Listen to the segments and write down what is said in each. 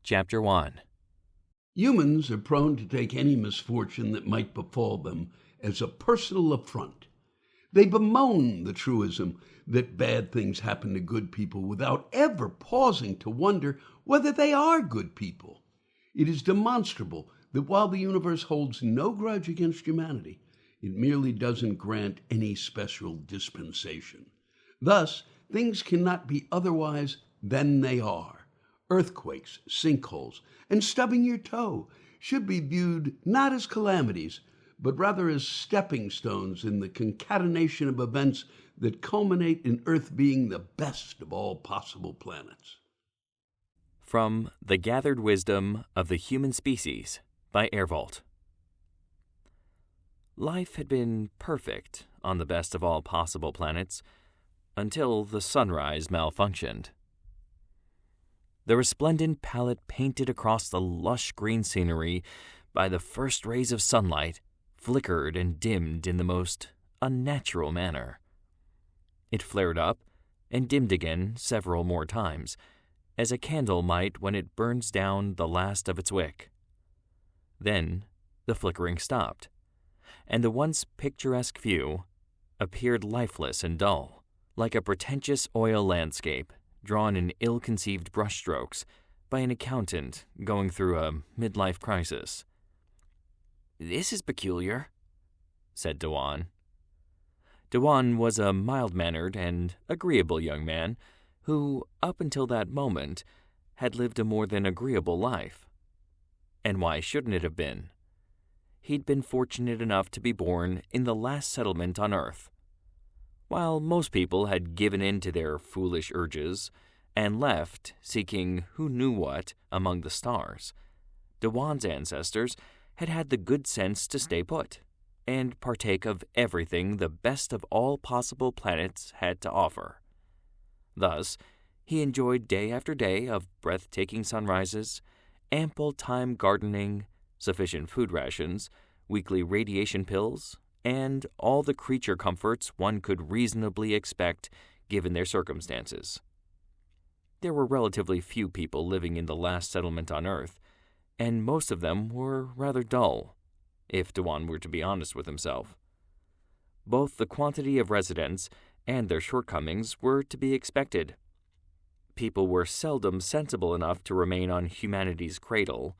Chapter 1. Humans are prone to take any misfortune that might befall them as a personal affront. They bemoan the truism that bad things happen to good people without ever pausing to wonder whether they are good people. It is demonstrable that while the universe holds no grudge against humanity, it merely doesn't grant any special dispensation. Thus, things cannot be otherwise than they are. Earthquakes, sinkholes, and stubbing your toe should be viewed not as calamities, but rather as stepping stones in the concatenation of events that culminate in Earth being the best of all possible planets. From The Gathered Wisdom of the Human Species by Airvolt. Life had been perfect on the best of all possible planets until the sunrise malfunctioned. The resplendent palette painted across the lush green scenery by the first rays of sunlight flickered and dimmed in the most unnatural manner. It flared up and dimmed again several more times, as a candle might when it burns down the last of its wick. Then the flickering stopped, and the once picturesque view appeared lifeless and dull, like a pretentious oil landscape drawn in ill-conceived brushstrokes by an accountant going through a midlife crisis. "This is peculiar," said Dewan. Dewan was a mild-mannered and agreeable young man who, up until that moment, had lived a more than agreeable life. And why shouldn't it have been? He'd been fortunate enough to be born in the last settlement on Earth. While most people had given in to their foolish urges and left seeking who knew what among the stars, Dewan's ancestors had had the good sense to stay put and partake of everything the best of all possible planets had to offer. Thus, he enjoyed day after day of breathtaking sunrises, ample time gardening, sufficient food rations, weekly radiation pills, and all the creature comforts one could reasonably expect given their circumstances. There were relatively few people living in the last settlement on Earth, and most of them were rather dull, if Dewan were to be honest with himself. Both the quantity of residents and their shortcomings were to be expected. People were seldom sensible enough to remain on humanity's cradle,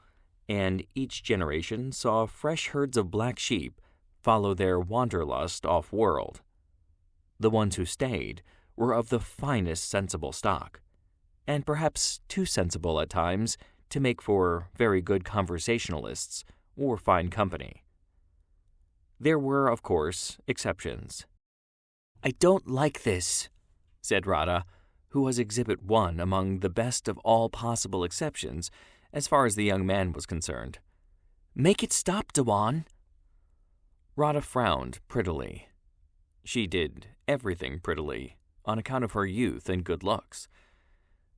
and each generation saw fresh herds of black sheep follow their wanderlust off-world. The ones who stayed were of the finest sensible stock, and perhaps too sensible at times to make for very good conversationalists or fine company. There were, of course, exceptions. "I don't like this," said Radha, who was Exhibit 1 among the best of all possible exceptions as far as the young man was concerned. "Make it stop, Dewan." Radha frowned prettily. She did everything prettily on account of her youth and good looks.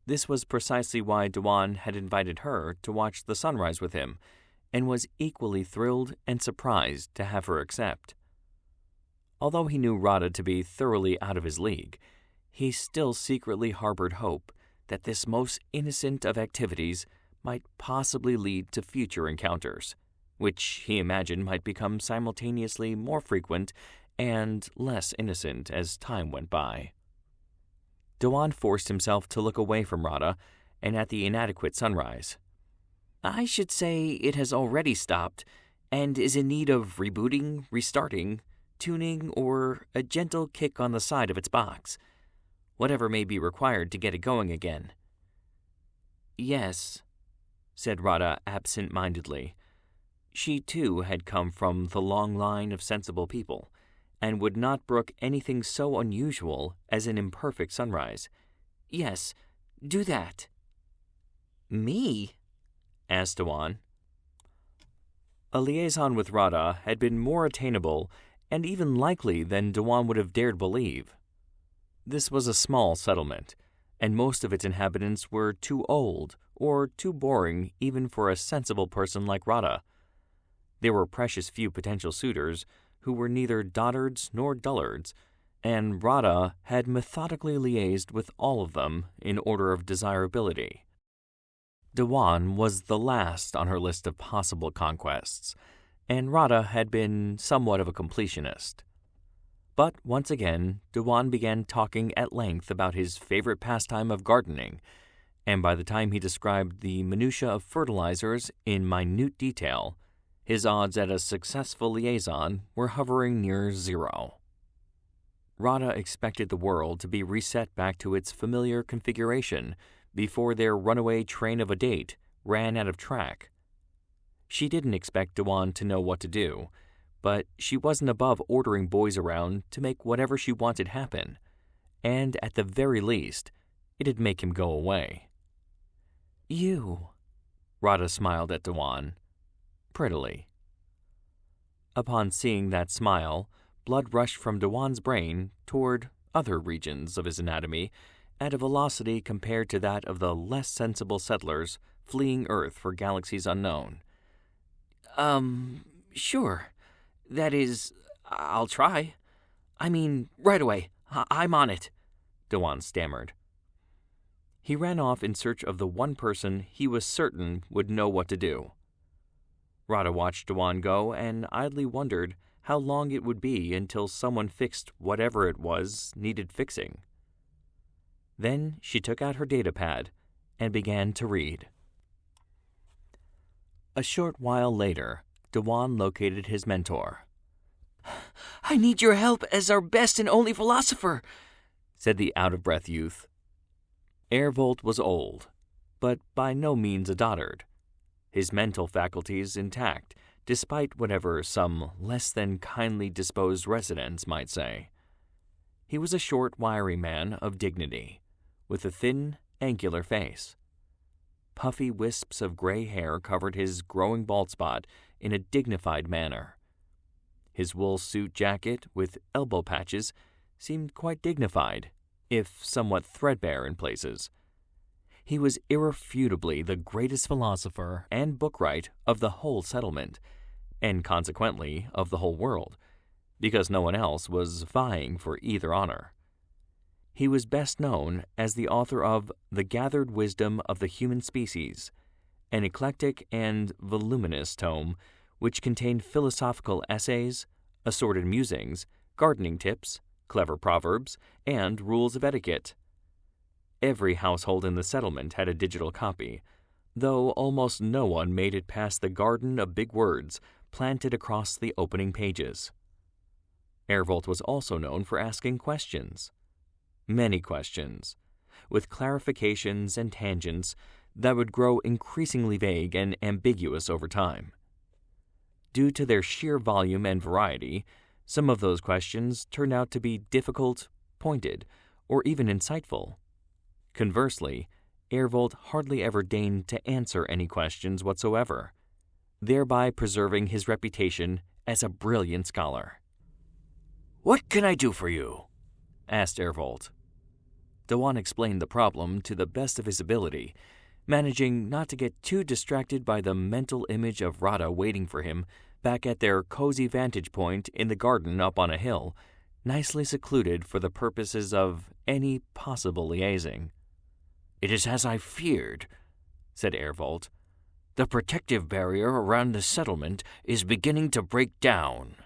This was precisely why Dewan had invited her to watch the sunrise with him, and was equally thrilled and surprised to have her accept. Although he knew Radha to be thoroughly out of his league, he still secretly harbored hope that this most innocent of activities might possibly lead to future encounters, which he imagined might become simultaneously more frequent and less innocent as time went by. Dewan forced himself to look away from Radha and at the inadequate sunrise. "I should say it has already stopped and is in need of rebooting, restarting, tuning, or a gentle kick on the side of its box, whatever may be required to get it going again." "Yes," said Radha absent-mindedly. She, too, had come from the long line of sensible people, and would not brook anything so unusual as an imperfect sunrise. "Yes, do that." "Me?" asked Dewan. A liaison with Radha had been more attainable and even likely than Dewan would have dared believe. This was a small settlement, and most of its inhabitants were too old or too boring even for a sensible person like Radha. There were precious few potential suitors who were neither dotards nor dullards, and Radha had methodically liaised with all of them in order of desirability. Dewan was the last on her list of possible conquests, and Radha had been somewhat of a completionist. But once again, Dewan began talking at length about his favorite pastime of gardening, and by the time he described the minutiae of fertilizers in minute detail, his odds at a successful liaison were hovering near zero. Radha expected the world to be reset back to its familiar configuration before their runaway train of a date ran out of track. She didn't expect Dewan to know what to do, but she wasn't above ordering boys around to make whatever she wanted happen, and at the very least, it'd make him go away. "You," Radha smiled at Dewan, prettily. Upon seeing that smile, blood rushed from Dewan's brain toward other regions of his anatomy at a velocity compared to that of the less sensible settlers fleeing Earth for galaxies unknown. Sure. That is, I'll try. I mean, right away. I'm on it," Dewan stammered. He ran off in search of the one person he was certain would know what to do. Radha watched Dewan go and idly wondered how long it would be until someone fixed whatever it was needed fixing. Then she took out her datapad and began to read. A short while later, Dewan located his mentor. "I need your help as our best and only philosopher," said the out-of-breath youth. Airvolt was old, but by no means a dotard, his mental faculties intact despite whatever some less than kindly disposed residents might say. He was a short, wiry man of dignity, with a thin, angular face. Puffy wisps of gray hair covered his growing bald spot in a dignified manner. His wool suit jacket with elbow patches seemed quite dignified, if somewhat threadbare in places. He was irrefutably the greatest philosopher and bookwright of the whole settlement, and consequently of the whole world, because no one else was vying for either honor. He was best known as the author of The Gathered Wisdom of the Human Species, an eclectic and voluminous tome which contained philosophical essays, assorted musings, gardening tips, clever proverbs, and rules of etiquette. Every household in the settlement had a digital copy, though almost no one made it past the garden of big words planted across the opening pages. Airvolt was also known for asking questions. Many questions, with clarifications and tangents that would grow increasingly vague and ambiguous over time. Due to their sheer volume and variety, some of those questions turned out to be difficult, pointed, or even insightful. Conversely, Airvolt hardly ever deigned to answer any questions whatsoever, thereby preserving his reputation as a brilliant scholar. "What can I do for you?" asked Airvolt. Dewan explained the problem to the best of his ability, managing not to get too distracted by the mental image of Radha waiting for him back at their cozy vantage point in the garden up on a hill, nicely secluded for the purposes of any possible liaising. "It is as I feared," said Airvolt. "The protective barrier around the settlement is beginning to break down."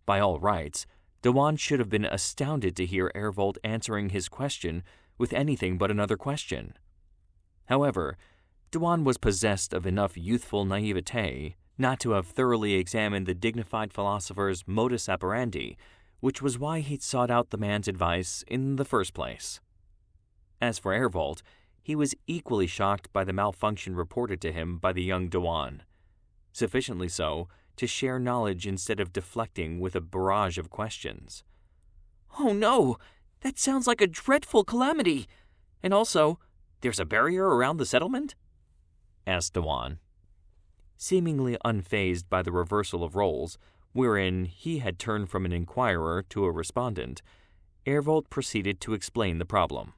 By all rights, Dewan should have been astounded to hear Airvolt answering his question with anything but another question. However, Dewan was possessed of enough youthful naivete not to have thoroughly examined the dignified philosopher's modus operandi, which was why he'd sought out the man's advice in the first place. As for Airvolt, he was equally shocked by the malfunction reported to him by the young Dewan, sufficiently so to share knowledge instead of deflecting with a barrage of questions. "Oh no, that sounds like a dreadful calamity. And also, there's a barrier around the settlement?" asked Dewan. Seemingly unfazed by the reversal of roles, wherein he had turned from an inquirer to a respondent, Airvolt proceeded to explain the problem.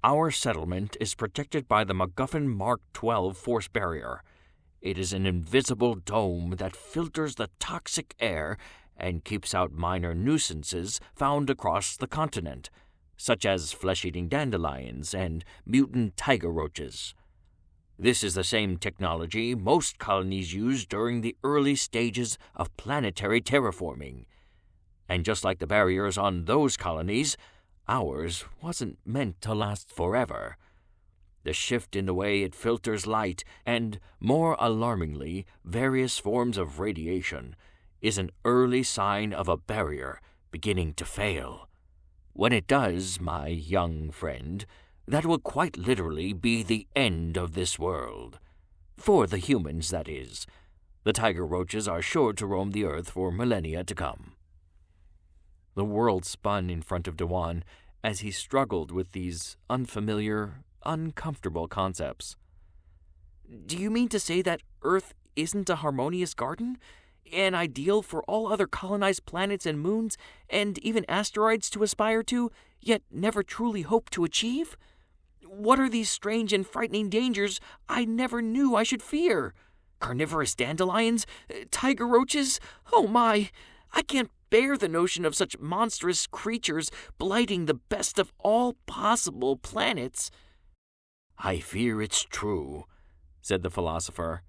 "Our settlement is protected by the MacGuffin Mark 12 force barrier. It is an invisible dome that filters the toxic air and keeps out minor nuisances found across the continent, such as flesh-eating dandelions and mutant tiger roaches. This is the same technology most colonies used during the early stages of planetary terraforming. And just like the barriers on those colonies, ours wasn't meant to last forever. The shift in the way it filters light, and, more alarmingly, various forms of radiation, is an early sign of a barrier beginning to fail. When it does, my young friend, that will quite literally be the end of this world. For the humans, that is. The tiger roaches are sure to roam the earth for millennia to come. The world spun in front of Dewan as he struggled with these unfamiliar, uncomfortable concepts. Do you mean to say that Earth isn't a harmonious garden? An ideal for all other colonized planets and moons, and even asteroids to aspire to, yet never truly hope to achieve? What are these strange and frightening dangers I never knew I should fear? Carnivorous dandelions? Tiger roaches? Oh my! I can't bear the notion of such monstrous creatures blighting the best of all possible planets. I fear it's true, said the philosopher.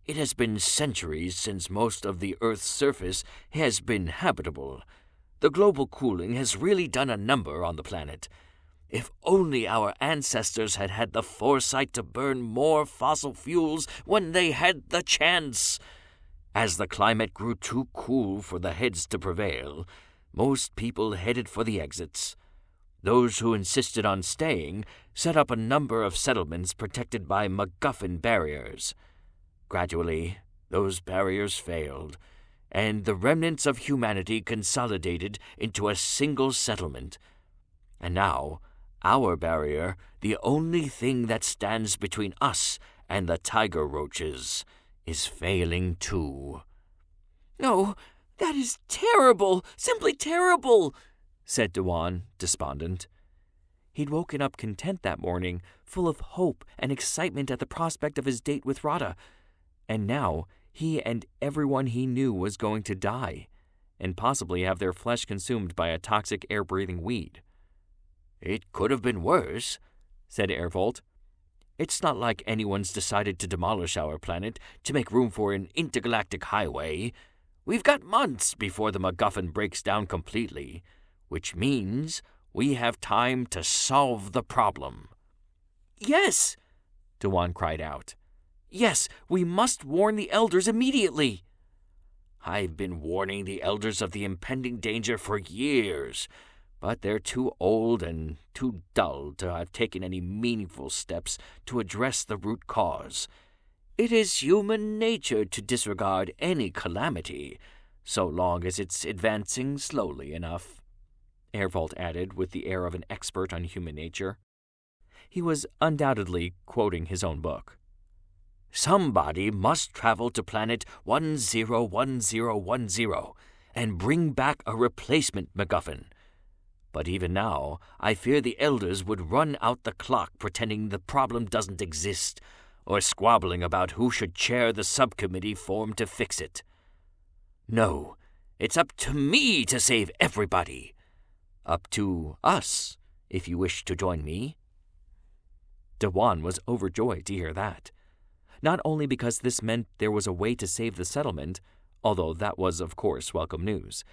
It has been centuries since most of the Earth's surface has been habitable. The global cooling has really done a number on the planet. If only our ancestors had had the foresight to burn more fossil fuels when they had the chance. As the climate grew too cool for the heads to prevail, most people headed for the exits. Those who insisted on staying set up a number of settlements protected by MacGuffin barriers. Gradually, those barriers failed, and the remnants of humanity consolidated into a single settlement. And now, our barrier, the only thing that stands between us and the tiger roaches, is failing too. "Oh, that is terrible, simply terrible," said Dewan, despondent. He'd woken up content that morning, full of hope and excitement at the prospect of his date with Radha, and now he and everyone he knew was going to die, and possibly have their flesh consumed by a toxic air-breathing weed. "It could have been worse," said Airvolt. "It's not like anyone's decided to demolish our planet to make room for an intergalactic highway. We've got months before the MacGuffin breaks down completely, which means we have time to solve the problem." "Yes!" Dewan cried out. "Yes, we must warn the elders immediately." "I've been warning the elders of the impending danger for years, but they're too old and too dull to have taken any meaningful steps to address the root cause. It is human nature to disregard any calamity, so long as it's advancing slowly enough," Airvolt added with the air of an expert on human nature. He was undoubtedly quoting his own book. "Somebody must travel to planet 101010 and bring back a replacement MacGuffin. But even now, I fear the elders would run out the clock pretending the problem doesn't exist, or squabbling about who should chair the subcommittee formed to fix it. No, it's up to me to save everybody. Up to us, if you wish to join me." Dewan was overjoyed to hear that. Not only because this meant there was a way to save the settlement, although that was, of course, welcome news,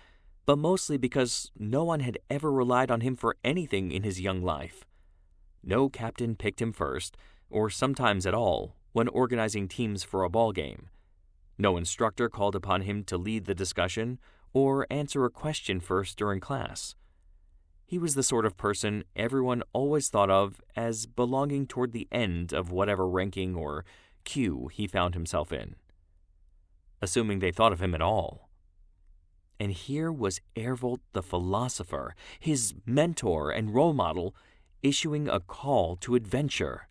but mostly because no one had ever relied on him for anything in his young life. No captain picked him first, or sometimes at all, when organizing teams for a ball game. No instructor called upon him to lead the discussion or answer a question first during class. He was the sort of person everyone always thought of as belonging toward the end of whatever ranking or queue he found himself in, assuming they thought of him at all. And here was Airvolt the philosopher, his mentor and role model, issuing a call to adventure,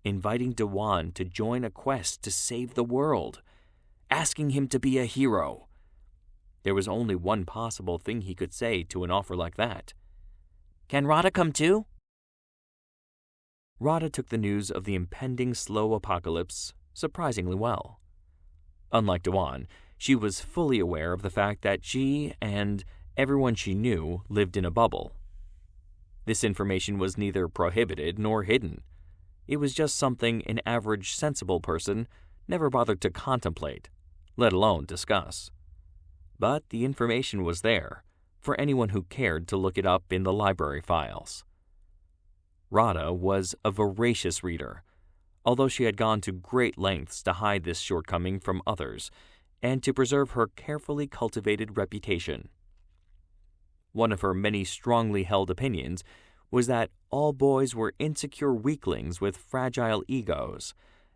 inviting Dewan to join a quest to save the world, asking him to be a hero. There was only one possible thing he could say to an offer like that. "Can Radha come too?" Radha took the news of the impending slow apocalypse surprisingly well. Unlike Dewan, she was fully aware of the fact that she and everyone she knew lived in a bubble. This information was neither prohibited nor hidden. It was just something an average sensible person never bothered to contemplate, let alone discuss. But the information was there, for anyone who cared to look it up in the library files. Radha was a voracious reader, although she had gone to great lengths to hide this shortcoming from others and to preserve her carefully cultivated reputation. One of her many strongly held opinions was that all boys were insecure weaklings with fragile egos,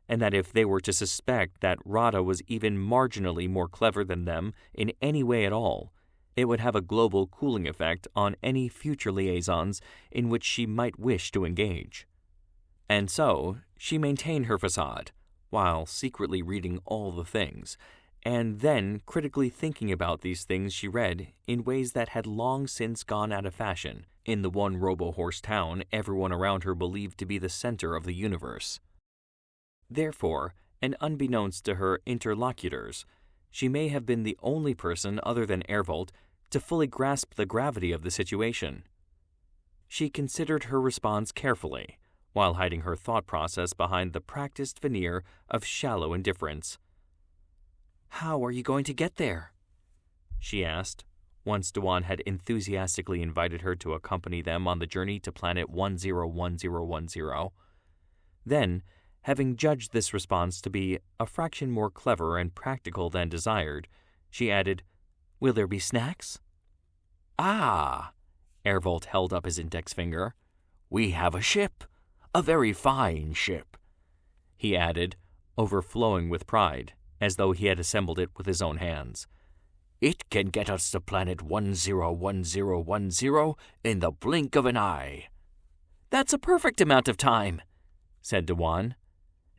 and that if they were to suspect that Radha was even marginally more clever than them in any way at all, it would have a global cooling effect on any future liaisons in which she might wish to engage. And so, she maintained her facade, while secretly reading all the things, and then critically thinking about these things she read in ways that had long since gone out of fashion in the one robo-horse town everyone around her believed to be the center of the universe. Therefore, and unbeknownst to her interlocutors, she may have been the only person other than Ervold to fully grasp the gravity of the situation. She considered her response carefully, while hiding her thought process behind the practiced veneer of shallow indifference. "How are you going to get there?" she asked, once Dewan had enthusiastically invited her to accompany them on the journey to planet 101010. Then, having judged this response to be a fraction more clever and practical than desired, she added, "Will there be snacks?" "Ah!" Ervold held up his index finger. "We have a ship. A very fine ship," he added, overflowing with pride, as though he had assembled it with his own hands. "It can get us to planet 101010 in the blink of an eye." "That's a perfect amount of time," said Dewan.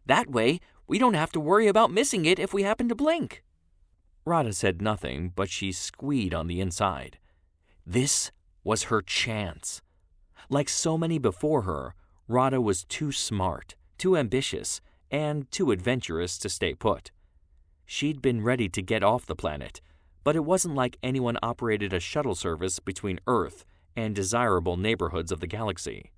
"That way, we don't have to worry about missing it if we happen to blink." Radha said nothing, but she squeed on the inside. This was her chance. Like so many before her, Radha was too smart, too ambitious, and too adventurous to stay put. She'd been ready to get off the planet, but it wasn't like anyone operated a shuttle service between Earth and desirable neighborhoods of the galaxy.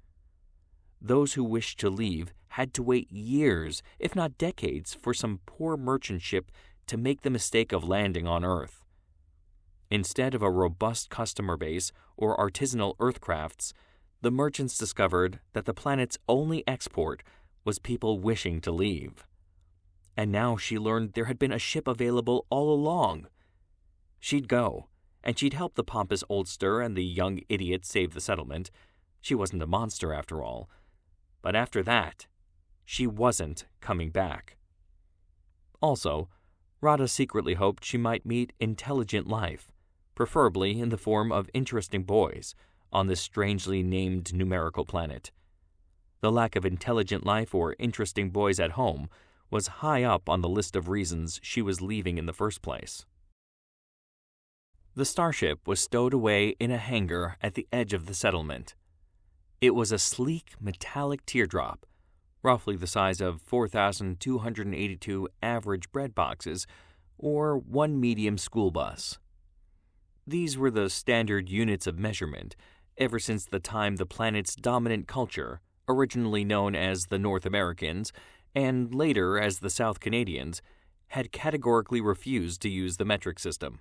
Those who wished to leave had to wait years, if not decades, for some poor merchant ship to make the mistake of landing on Earth. Instead of a robust customer base or artisanal Earthcrafts, the merchants discovered that the planet's only export was people wishing to leave. And now she learned there had been a ship available all along. She'd go, and she'd help the pompous oldster and the young idiot save the settlement. She wasn't a monster after all. But after that, she wasn't coming back. Also, Radha secretly hoped she might meet intelligent life, preferably in the form of interesting boys, on this strangely named numerical planet. The lack of intelligent life or interesting boys at home was high up on the list of reasons she was leaving in the first place. The starship was stowed away in a hangar at the edge of the settlement. It was a sleek, metallic teardrop, roughly the size of 4,282 average bread boxes or one medium school bus. These were the standard units of measurement ever since the time the planet's dominant culture, originally known as the North Americans and later as the South Canadians, had categorically refused to use the metric system.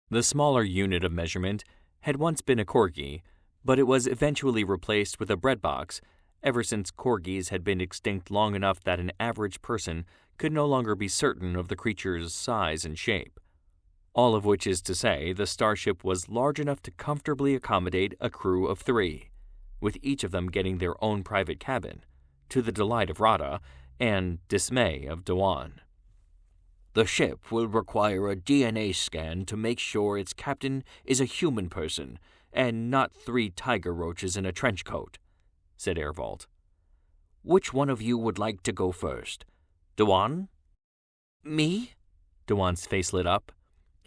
The smaller unit of measurement had once been a corgi, but it was eventually replaced with a breadbox ever since corgis had been extinct long enough that an average person could no longer be certain of the creature's size and shape. All of which is to say the starship was large enough to comfortably accommodate a crew of 3, with each of them getting their own private cabin, to the delight of Radha and dismay of Dewan. "The ship will require a DNA scan to make sure its captain is a human person and not 3 tiger roaches in a trench coat," said Ervold. "Which one of you would like to go first? Dewan?" "Me?" Dewan's face lit up.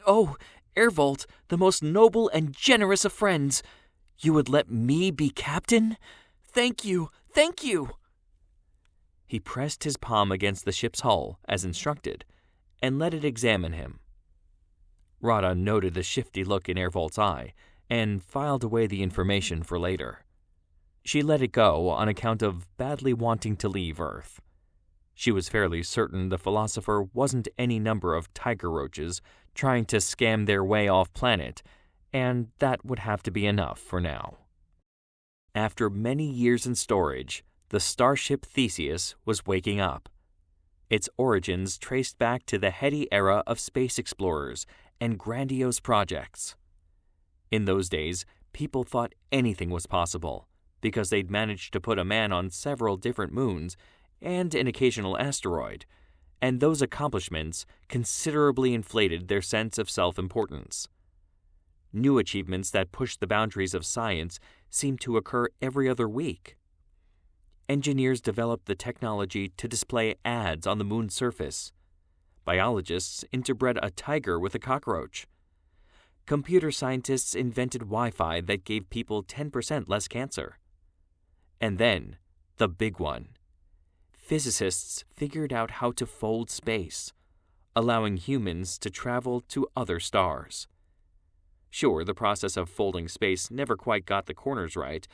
"Oh, Ervold, the most noble and generous of friends! You would let me be captain? Thank you, thank you!" He pressed his palm against the ship's hull, as instructed, and let it examine him. Radha noted the shifty look in Ervold's eye and filed away the information for later. She let it go on account of badly wanting to leave Earth. She was fairly certain the philosopher wasn't any number of tiger roaches trying to scam their way off planet, and that would have to be enough for now. After many years in storage, the starship Theseus was waking up. Its origins traced back to the heady era of space explorers and grandiose projects. In those days, people thought anything was possible because they'd managed to put a man on several different moons and an occasional asteroid, and those accomplishments considerably inflated their sense of self-importance. New achievements that pushed the boundaries of science seemed to occur every other week. Engineers developed the technology to display ads on the moon's surface. Biologists interbred a tiger with a cockroach. Computer scientists invented Wi-Fi that gave people 10% less cancer. And then, the big one. Physicists figured out how to fold space, allowing humans to travel to other stars. Sure, the process of folding space never quite got the corners right,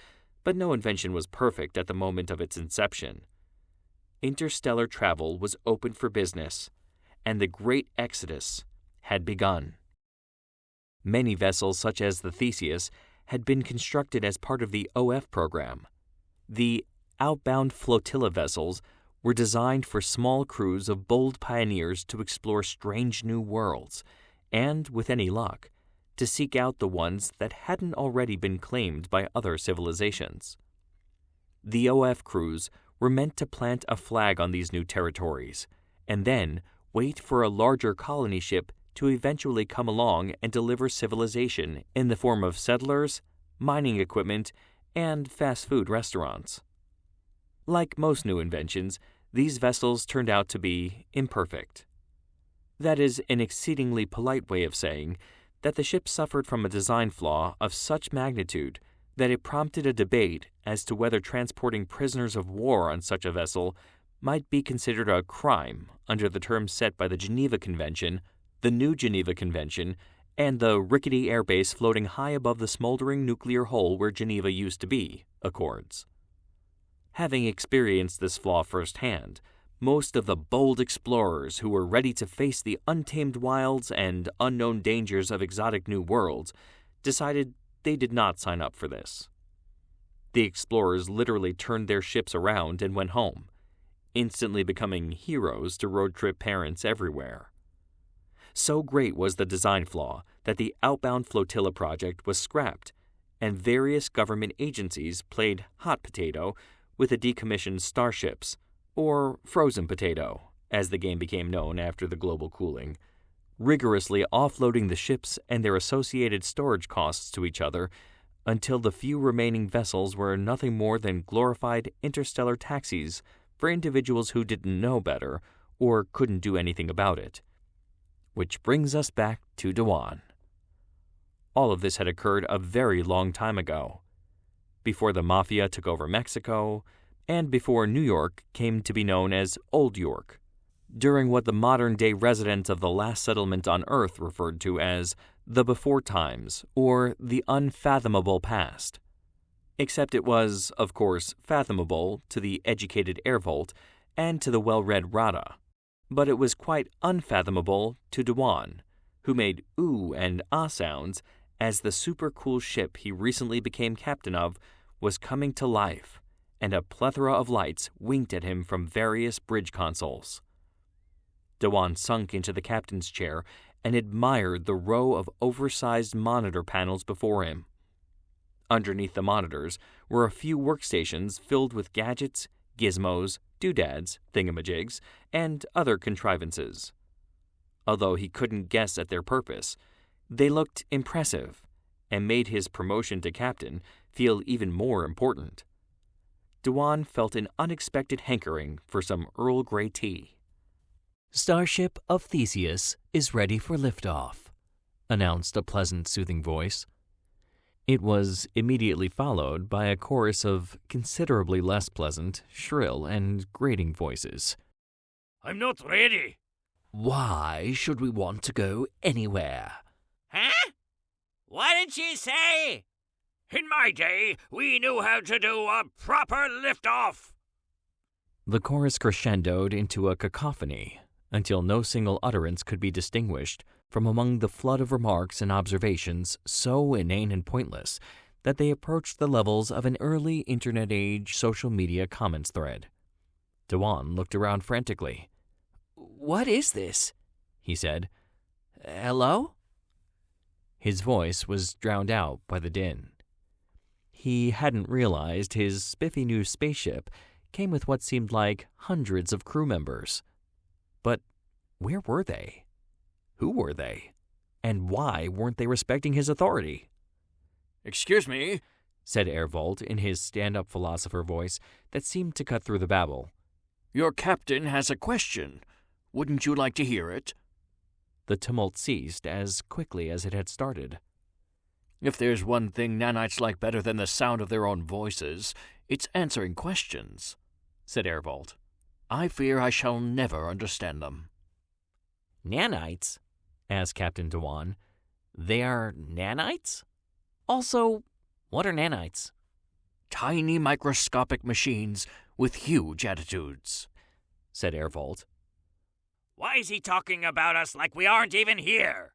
but no invention was perfect at the moment of its inception. Interstellar travel was open for business, and the Great Exodus had begun. Many vessels, such as the Theseus, had been constructed as part of the OF program. The outbound flotilla vessels were designed for small crews of bold pioneers to explore strange new worlds, and, with any luck, to seek out the ones that hadn't already been claimed by other civilizations. The OF crews were meant to plant a flag on these new territories, and then wait for a larger colony ship to eventually come along and deliver civilization in the form of settlers, mining equipment, and fast food restaurants. Like most new inventions, these vessels turned out to be imperfect. That is an exceedingly polite way of saying that the ship suffered from a design flaw of such magnitude that it prompted a debate as to whether transporting prisoners of war on such a vessel might be considered a crime under the terms set by the Geneva Convention, the New Geneva Convention, and the rickety airbase floating high above the smoldering nuclear hole where Geneva used to be accords. Having experienced this flaw firsthand, most of the bold explorers who were ready to face the untamed wilds and unknown dangers of exotic new worlds decided they did not sign up for this. The explorers literally turned their ships around and went home, instantly becoming heroes to road trip parents everywhere. So great was the design flaw that the outbound flotilla project was scrapped, and various government agencies played hot potato with the decommissioned starships, or frozen potato, as the game became known after the global cooling, rigorously offloading the ships and their associated storage costs to each other until the few remaining vessels were nothing more than glorified interstellar taxis for individuals who didn't know better or couldn't do anything about it. Which brings us back to Dewan. All of this had occurred a very long time ago, before the Mafia took over Mexico, and before New York came to be known as Old York, during what the modern-day residents of the last settlement on Earth referred to as the before times, or the unfathomable past. Except it was, of course, fathomable to the educated Airvolt and to the well-read Rada, but it was quite unfathomable to Dewan, who made ooh and ah sounds as the super-cool ship he recently became captain of was coming to life, and a plethora of lights winked at him from various bridge consoles. Dewan sunk into the captain's chair and admired the row of oversized monitor panels before him. Underneath the monitors were a few workstations filled with gadgets, gizmos, doodads, thingamajigs, and other contrivances. Although he couldn't guess at their purpose, they looked impressive and made his promotion to captain feel even more important. Dewan felt an unexpected hankering for some Earl Grey tea. "Starship of Theseus is ready for liftoff," announced a pleasant, soothing voice. It was immediately followed by a chorus of considerably less pleasant, shrill, and grating voices. "I'm not ready." "Why should we want to go anywhere?" "Huh? What did she say?" In my day, we knew how to do a proper lift-off. The chorus crescendoed into a cacophony until no single utterance could be distinguished from among the flood of remarks and observations so inane and pointless that they approached the levels of an early internet-age social media comments thread. Dewan looked around frantically. "What is this?" he said. "Hello?" His voice was drowned out by the din. He hadn't realized his spiffy new spaceship came with what seemed like hundreds of crew members. But where were they? Who were they? And why weren't they respecting his authority? "Excuse me," said Airvolt in his stand-up philosopher voice that seemed to cut through the babble. "Your captain has a question. Wouldn't you like to hear it?" The tumult ceased as quickly as it had started. "If there's one thing nanites like better than the sound of their own voices, it's answering questions," said Airvolt. "I fear I shall never understand them." "Nanites?" asked Captain Dewan. "They are nanites? Also, what are nanites?" "Tiny microscopic machines with huge attitudes," said Airvolt. Why is he talking about us like we aren't even here?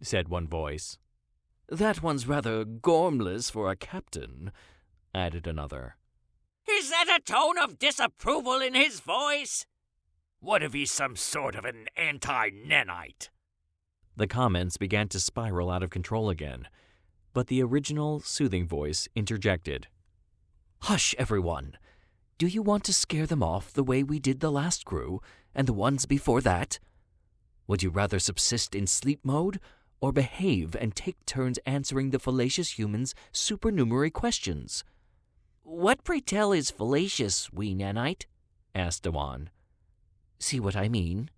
said one voice. "That one's rather gormless for a captain," added another. Is that a tone of disapproval in his voice? What if he's some sort of an anti-nanite? The comments began to spiral out of control again, but the original soothing voice interjected. "Hush, everyone. Do you want to scare them off the way we did the last crew and the ones before that? Would you rather subsist in sleep mode or behave and take turns answering the fallacious humans' supernumerary questions?" "What, pray tell, is fallacious, wee nanite?" asked Dewan. "See what I mean?"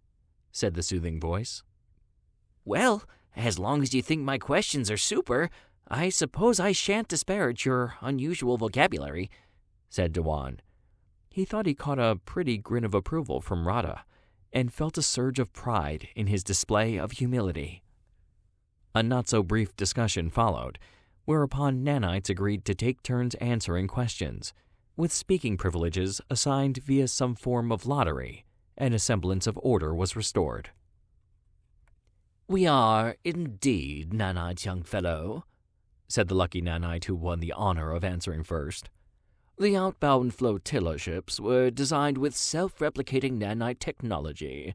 said the soothing voice. "Well, as long as you think my questions are super, I suppose I shan't disparage your unusual vocabulary," said Dewan. He thought he caught a pretty grin of approval from Radha, and felt a surge of pride in his display of humility. A not-so-brief discussion followed, whereupon nanites agreed to take turns answering questions, with speaking privileges assigned via some form of lottery, and a semblance of order was restored. "We are, indeed, nanite, young fellow," said the lucky nanite who won the honor of answering first. "The outbound flotilla ships were designed with self-replicating nanite technology.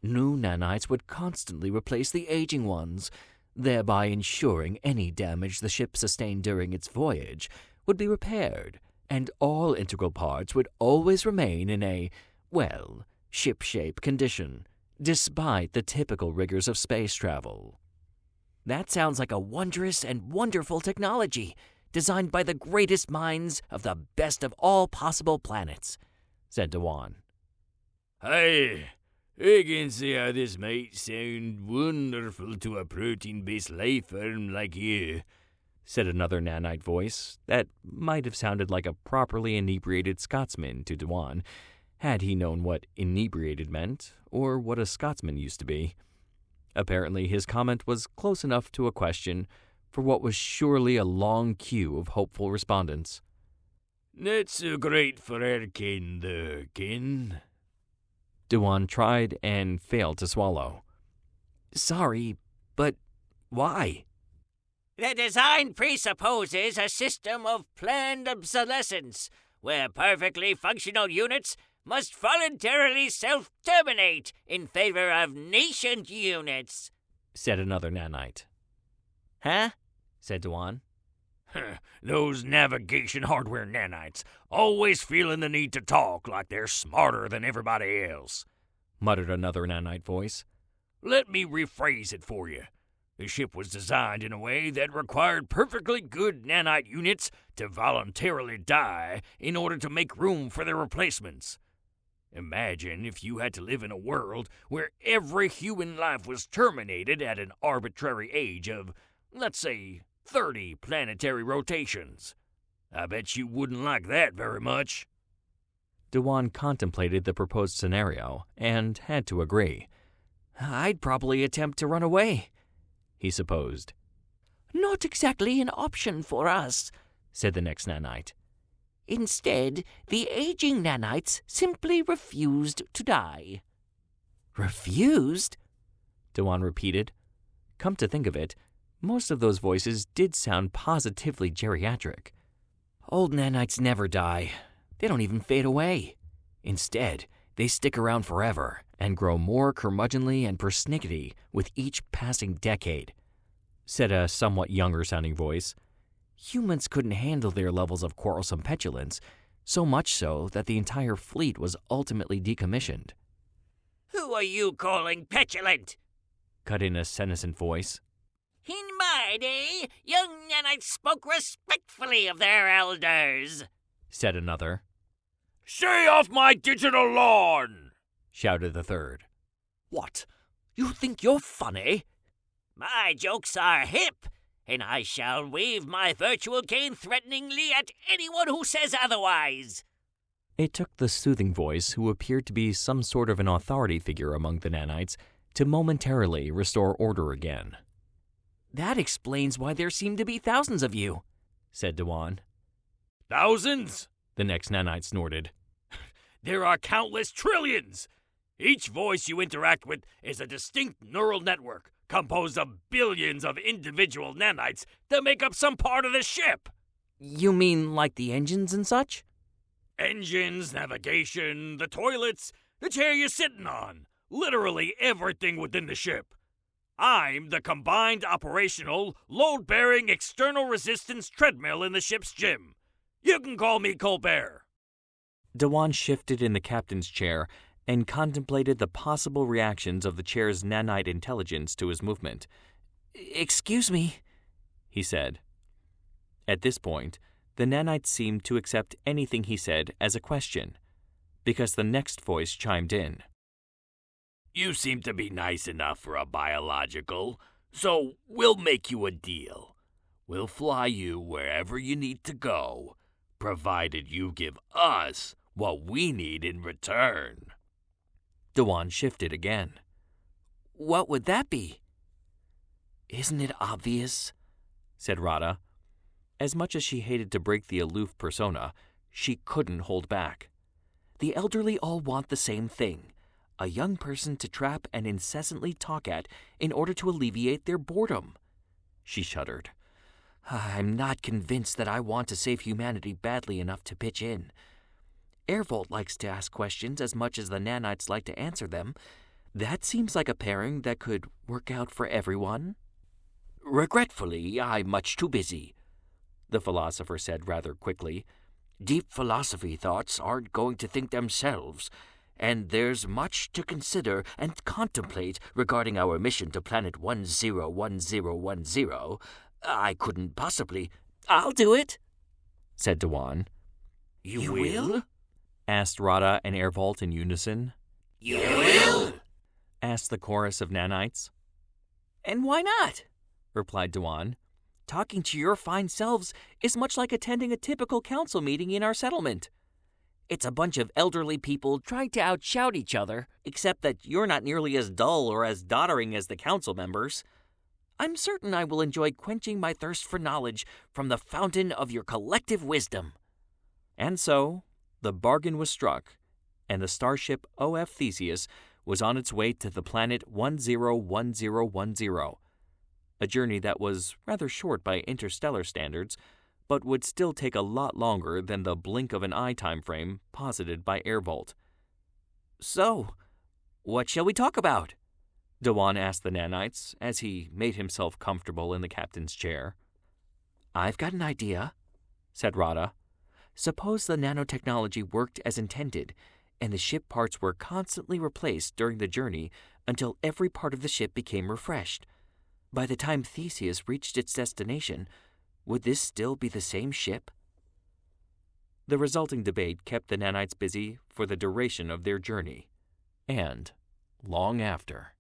New nanites would constantly replace the aging ones, thereby ensuring any damage the ship sustained during its voyage would be repaired, and all integral parts would always remain in a, well, ship-shape condition, despite the typical rigors of space travel." "That sounds like a wondrous and wonderful technology, designed by the greatest minds of the best of all possible planets," said Dewan. I can see how this might sound wonderful to a protein-based life form like you, said another nanite voice that might have sounded like a properly inebriated Scotsman to Dewan, had he known what inebriated meant, or what a Scotsman used to be. Apparently his comment was close enough to a question for what was surely a long queue of hopeful respondents. Not so great for our kin, though, kin. Dewan tried and failed to swallow. "Sorry, but why?" The design presupposes a system of planned obsolescence, where perfectly functional units must voluntarily self-terminate in favor of nascent units, said another nanite. "Huh?" said Dewan. Those navigation hardware nanites, always feeling the need to talk like they're smarter than everybody else, muttered another nanite voice. Let me rephrase it for you. The ship was designed in a way that required perfectly good nanite units to voluntarily die in order to make room for their replacements. Imagine if you had to live in a world where every human life was terminated at an arbitrary age of, let's say, 30 planetary rotations. I bet you wouldn't like that very much. Dewan contemplated the proposed scenario and had to agree. "I'd probably attempt to run away," he supposed. Not exactly an option for us, said the next nanite. Instead, the aging nanites simply refused to die. Refused? Dewan repeated. Come to think of it, most of those voices did sound positively geriatric. Old nanites never die. They don't even fade away. Instead, they stick around forever and grow more curmudgeonly and persnickety with each passing decade, said a somewhat younger-sounding voice. Humans couldn't handle their levels of quarrelsome petulance, so much so that the entire fleet was ultimately decommissioned. Who are you calling petulant? Cut in a senescent voice. In my day, young nanites spoke respectfully of their elders, said another. Stay off my digital lawn, shouted the third. What? You think you're funny? My jokes are hip, and I shall wave my virtual cane threateningly at anyone who says otherwise. It took the soothing voice, who appeared to be some sort of an authority figure among the nanites, to momentarily restore order again. That explains why there seem to be thousands of you, said Dewan. Thousands? The next nanite snorted. There are countless trillions. Each voice you interact with is a distinct neural network composed of billions of individual nanites that make up some part of the ship. You mean like the engines and such? Engines, navigation, the toilets, the chair you're sitting on. Literally everything within the ship. I'm the combined operational, load-bearing external resistance treadmill in the ship's gym. You can call me Colbert. Dewan shifted in the captain's chair and contemplated the possible reactions of the chair's nanite intelligence to his movement. Excuse me, he said. At this point, the nanites seemed to accept anything he said as a question, because the next voice chimed in. You seem to be nice enough for a biological, so we'll make you a deal. We'll fly you wherever you need to go, provided you give us what we need in return. Dewan shifted again. What would that be? Isn't it obvious? Said Radha. As much as she hated to break the aloof persona, she couldn't hold back. The elderly all want the same thing. A young person to trap and incessantly talk at in order to alleviate their boredom. She shuddered. I'm not convinced that I want to save humanity badly enough to pitch in. Airvolt likes to ask questions as much as the nanites like to answer them. That seems like a pairing that could work out for everyone. Regretfully, I'm much too busy, the philosopher said rather quickly. Deep philosophy thoughts aren't going to think themselves, and there's much to consider and contemplate regarding our mission to planet 101010. I couldn't possibly... I'll do it, said Dewan. You will? Asked Radha and Airvolt in unison. You will? Asked the chorus of nanites. And why not? Replied Dewan. Talking to your fine selves is much like attending a typical council meeting in our settlement. It's a bunch of elderly people trying to outshout each other, except that you're not nearly as dull or as doddering as the council members. I'm certain I will enjoy quenching my thirst for knowledge from the fountain of your collective wisdom. And so, the bargain was struck, and the starship OF Theseus was on its way to the planet 101010, a journey that was rather short by interstellar standards, but would still take a lot longer than the blink of an eye time frame posited by Airvolt. So, what shall we talk about? Dewan asked the nanites as he made himself comfortable in the captain's chair. I've got an idea, said Radha. Suppose the nanotechnology worked as intended, and the ship parts were constantly replaced during the journey until every part of the ship became refreshed. By the time Theseus reached its destination, would this still be the same ship? The resulting debate kept the nanites busy for the duration of their journey, and long after.